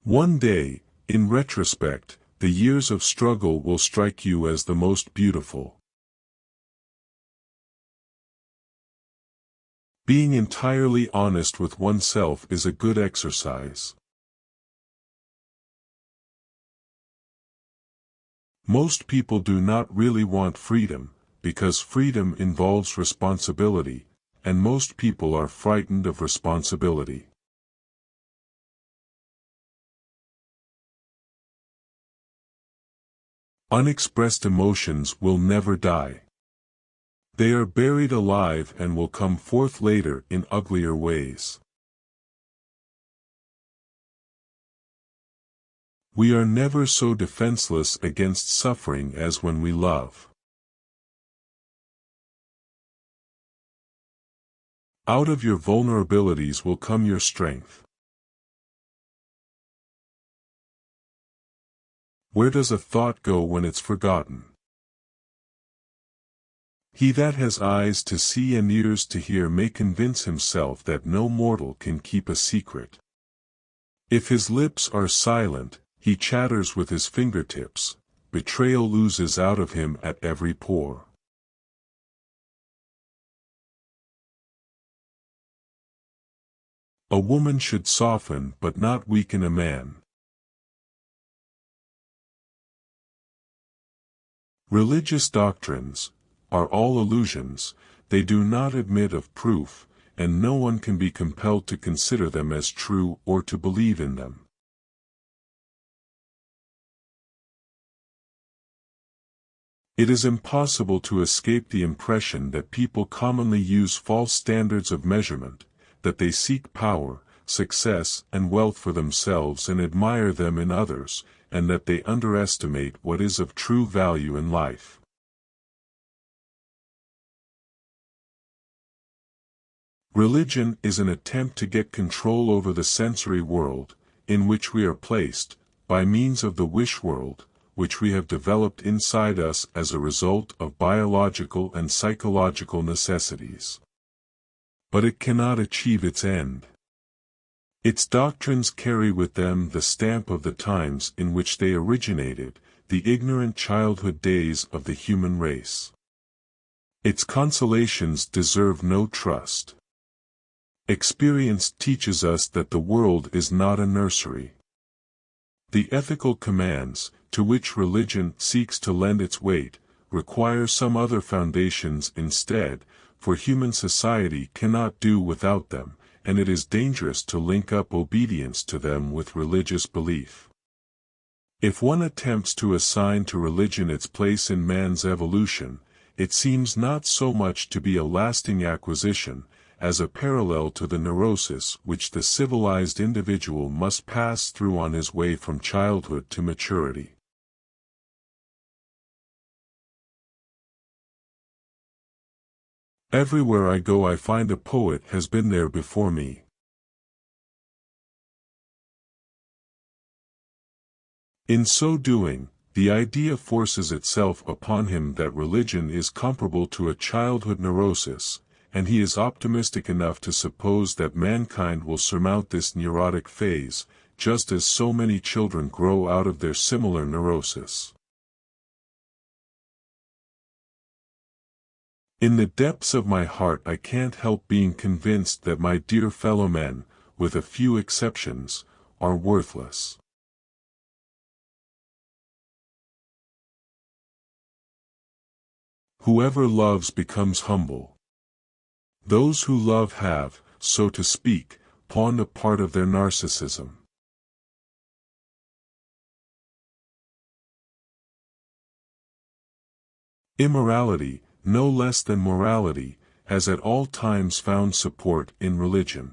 One day, in retrospect, the years of struggle will strike you as the most beautiful. Being entirely honest with oneself is a good exercise. Most people do not really want freedom, because freedom involves responsibility, and most people are frightened of responsibility. Unexpressed emotions will never die. They are buried alive and will come forth later in uglier ways. We are never so defenseless against suffering as when we love. Out of your vulnerabilities will come your strength. Where does a thought go when it's forgotten? He that has eyes to see and ears to hear may convince himself that no mortal can keep a secret. If his lips are silent, he chatters with his fingertips, betrayal oozes out of him at every pore. A woman should soften but not weaken a man. Religious doctrines are all illusions, they do not admit of proof, and no one can be compelled to consider them as true or to believe in them. It is impossible to escape the impression that people commonly use false standards of measurement, that they seek power, success, and wealth for themselves and admire them in others, and that they underestimate what is of true value in life. Religion is an attempt to get control over the sensory world, in which we are placed, by means of the wish world, which we have developed inside us as a result of biological and psychological necessities. But it cannot achieve its end. Its doctrines carry with them the stamp of the times in which they originated, the ignorant childhood days of the human race. Its consolations deserve no trust. Experience teaches us that the world is not a nursery. The ethical commands, to which religion seeks to lend its weight, require some other foundations instead, for human society cannot do without them, and it is dangerous to link up obedience to them with religious belief. If one attempts to assign to religion its place in man's evolution, it seems not so much to be a lasting acquisition, as a parallel to the neurosis which the civilized individual must pass through on his way from childhood to maturity. Everywhere I go I find a poet has been there before me. In so doing, the idea forces itself upon him that religion is comparable to a childhood neurosis, and he is optimistic enough to suppose that mankind will surmount this neurotic phase, just as so many children grow out of their similar neurosis. In the depths of my heart I can't help being convinced that my dear fellow men, with a few exceptions, are worthless. Whoever loves becomes humble. Those who love have, so to speak, pawned a part of their narcissism. Immorality, no less than morality, has at all times found support in religion.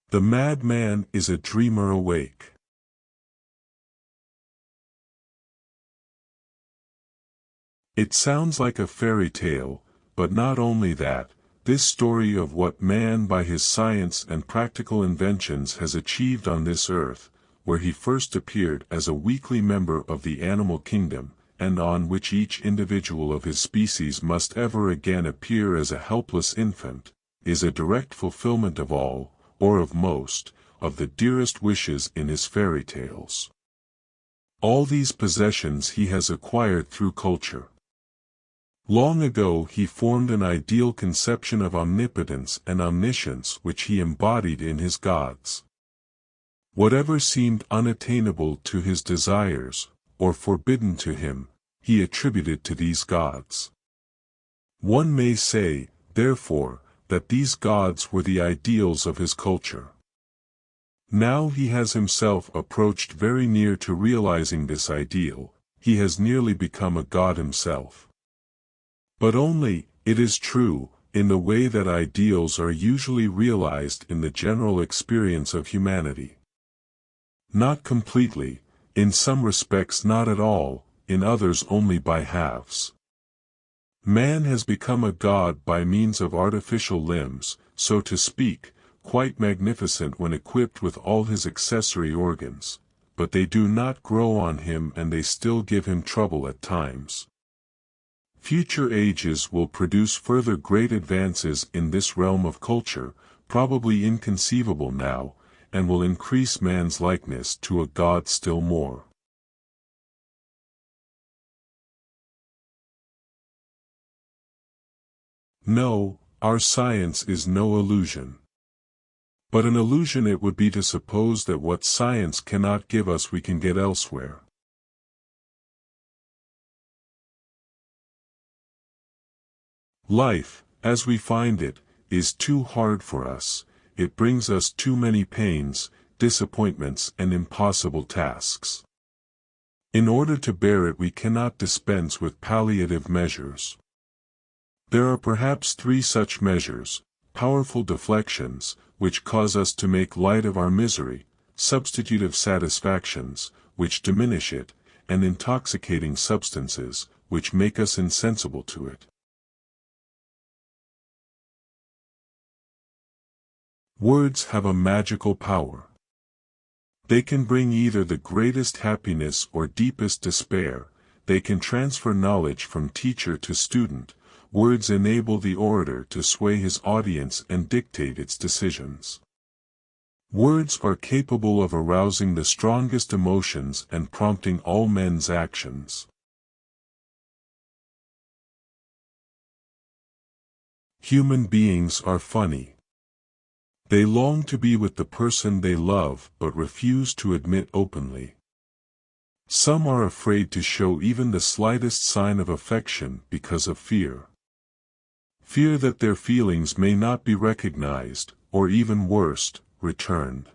The madman is a dreamer awake. It sounds like a fairy tale, but not only that, this story of what man by his science and practical inventions has achieved on this earth, where he first appeared as a weakly member of the animal kingdom, and on which each individual of his species must ever again appear as a helpless infant, is a direct fulfillment of all, or of most, of the dearest wishes in his fairy tales. All these possessions he has acquired through culture. Long ago he formed an ideal conception of omnipotence and omniscience which he embodied in his gods. Whatever seemed unattainable to his desires, or forbidden to him, he attributed to these gods. One may say, therefore, that these gods were the ideals of his culture. Now he has himself approached very near to realizing this ideal, he has nearly become a god himself. But only, it is true, in the way that ideals are usually realized in the general experience of humanity. Not completely, in some respects not at all, in others only by halves. Man has become a god by means of artificial limbs, so to speak, quite magnificent when equipped with all his accessory organs, but they do not grow on him and they still give him trouble at times. Future ages will produce further great advances in this realm of culture, probably inconceivable now, and will increase man's likeness to a god still more. No, our science is no illusion. But an illusion it would be to suppose that what science cannot give us we can get elsewhere. Life, as we find it, is too hard for us, it brings us too many pains, disappointments and impossible tasks. In order to bear it we cannot dispense with palliative measures. There are perhaps 3 such measures: powerful deflections, which cause us to make light of our misery, substitutive satisfactions, which diminish it, and intoxicating substances, which make us insensible to it. Words have a magical power. They can bring either the greatest happiness or deepest despair, they can transfer knowledge from teacher to student, words enable the orator to sway his audience and dictate its decisions. Words are capable of arousing the strongest emotions and prompting all men's actions. Human beings are funny. They long to be with the person they love but refuse to admit openly. Some are afraid to show even the slightest sign of affection because of fear. Fear that their feelings may not be recognized, or even worse, returned.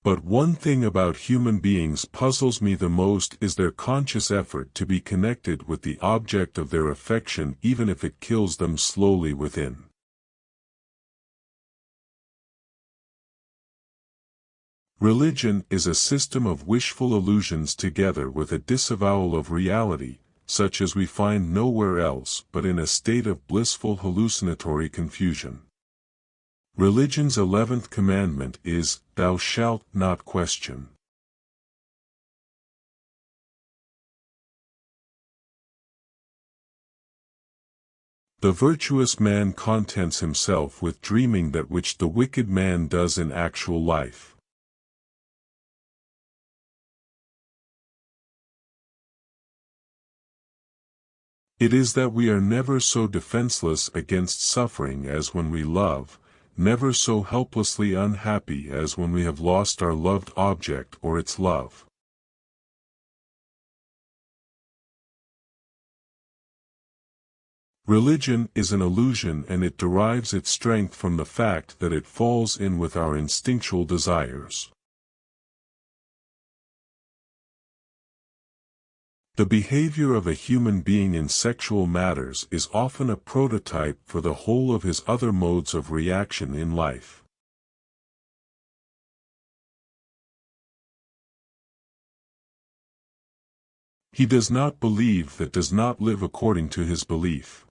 But one thing about human beings puzzles me the most is their conscious effort to be connected with the object of their affection even if it kills them slowly within. Religion is a system of wishful illusions together with a disavowal of reality, such as we find nowhere else but in a state of blissful hallucinatory confusion. Religion's 11th commandment is, "Thou shalt not question." The virtuous man contents himself with dreaming that which the wicked man does in actual life. It is that we are never so defenseless against suffering as when we love, never so helplessly unhappy as when we have lost our loved object or its love. Religion is an illusion and it derives its strength from the fact that it falls in with our instinctual desires. The behavior of a human being in sexual matters is often a prototype for the whole of his other modes of reaction in life. He does not believe that does not live according to his belief.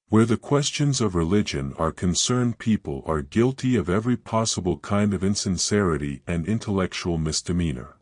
Where the questions of religion are concerned, people are guilty of every possible kind of insincerity and intellectual misdemeanor.